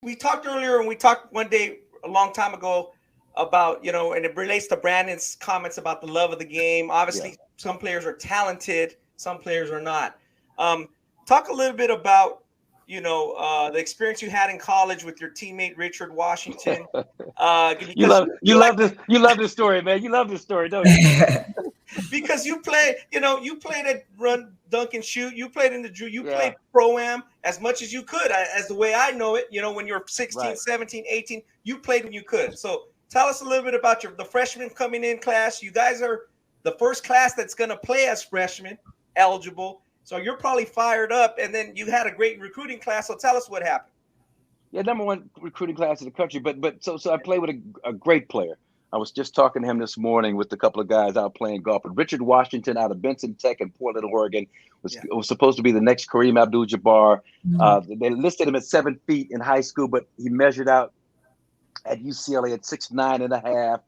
we talked earlier, and we talked one day a long time ago about, and it relates to Brandon's comments about the love of the game. Yeah. Obviously, some players are talented, some players are not. Um, Talk a little bit about the experience you had in college with your teammate Richard Washington. Because You love this story, man. You love this story, don't you? because you played at run, dunk, and shoot. You played in the Drew. You Yeah. played pro-am as much as you could, as the way I know it. When you're 16, Right. 17, 18, you played when you could. So tell us a little bit about the freshmen coming in class. You guys are the first class that's going to play as freshmen, eligible. So you're probably fired up. And then you had a great recruiting class. So tell us what happened. Yeah, number one recruiting class in the country. But so I played with a great player. I was just talking to him this morning with a couple of guys out playing golf. And Richard Washington out of Benson Tech in Portland, Oregon, was supposed to be the next Kareem Abdul-Jabbar. They listed him at 7 feet in high school, but he measured out at UCLA at 6'9.5".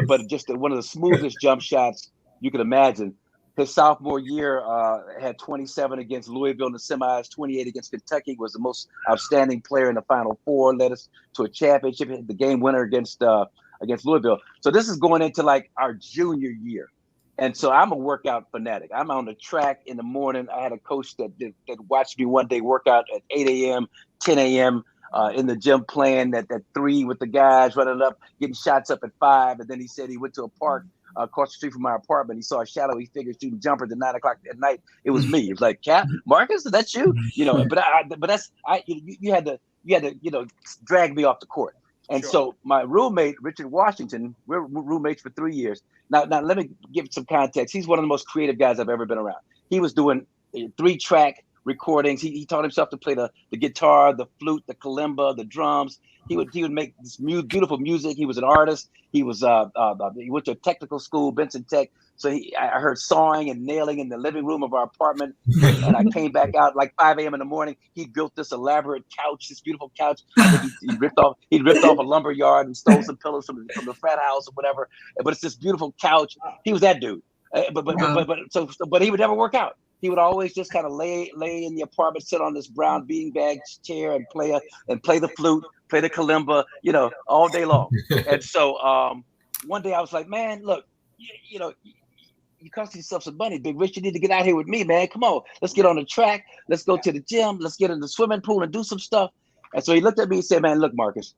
But just one of the smoothest jump shots you could imagine. His sophomore year had 27 against Louisville in the semis, 28 against Kentucky, was the most outstanding player in the Final Four, led us to a championship, hit the game winner against Louisville. So this is going into like our junior year. And so I'm a workout fanatic. I'm on the track in the morning. I had a coach that watched me one day work out at 8 a.m., 10 a.m. In the gym playing at 3 with the guys, running up, getting shots up at 5. And then he said he went to a park across the street from my apartment. He saw a shadowy figure shooting jumpers at 9 o'clock at night. It was me. It was like, Cap, Marcus, is that you? But that's you had to drag me off the court. And so my roommate, Richard Washington, we're roommates for 3 years. Now let me give some context. He's one of the most creative guys I've ever been around. He was doing 3-track recordings. He taught himself to play the guitar, the flute, the kalimba, the drums. He would make this beautiful music. He was an artist. He was he went to a technical school, Benson Tech. So I heard sawing and nailing in the living room of our apartment. And I came back out like 5 a.m. in the morning. He built this elaborate couch, this beautiful couch. I think he ripped off a lumber yard and stole some pillows from the frat house or whatever. But it's this beautiful couch. He was that dude. But he would never work out. He would always just kind of lay in the apartment, sit on this brown beanbag chair and play the flute, play the kalimba, all day long. And so one day I was like, man, look, you cost yourself some money, Big Rich. You need to get out here with me, man. Come on, let's get on the track. Let's go to the gym. Let's get in the swimming pool and do some stuff. And so he looked at me and said, man, look, Marcus,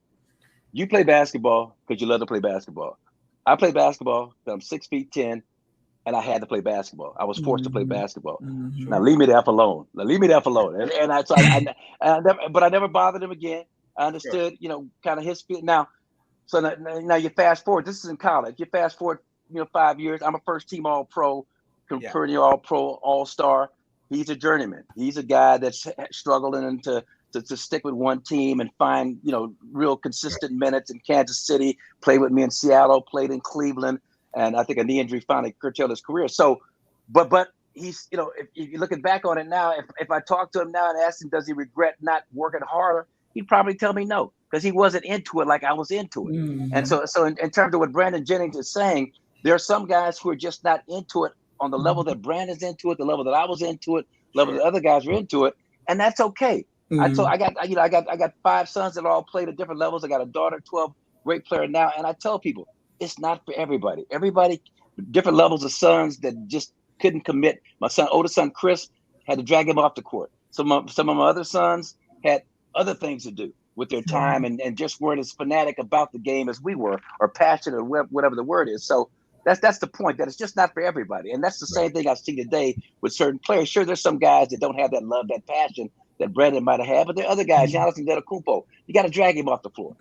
you play basketball because you love to play basketball. I play basketball because I'm 6'10". And I had to play basketball. I was forced to play basketball. Now leave me the F alone. But I never bothered him again. I understood, kind of his feel. Now you fast forward. This is in college. You fast forward, 5 years. I'm a first team All Pro, perennial All Pro, All Star. He's a journeyman. He's a guy that's struggling to stick with one team and find, real consistent minutes in Kansas City. Played with me in Seattle. Played in Cleveland. And I think a knee injury finally curtailed his career. So, but he's, if you're looking back on it now, if I talk to him now and ask him, does he regret not working harder? He'd probably tell me no, because he wasn't into it like I was into it. And so in terms of what Brandon Jennings is saying, there are some guys who are just not into it on the level that Brandon's into it, the level that I was into it, the level that other guys were into it, and that's okay. I got 5 sons that all played at different levels. I got a daughter, 12, great player now, and I tell people, it's not for everybody. Everybody, different levels of sons that just couldn't commit. My oldest son, Chris, had to drag him off the court. Some of my other sons had other things to do with their time and just weren't as fanatic about the game as we were, or passionate, or whatever the word is. So that's the point, that it's just not for everybody. And that's the same thing I see today with certain players. Sure, there's some guys that don't have that love, that passion that Brandon might have had, but there are other guys, Giannis Antetokounmpo, you got to drag him off the floor.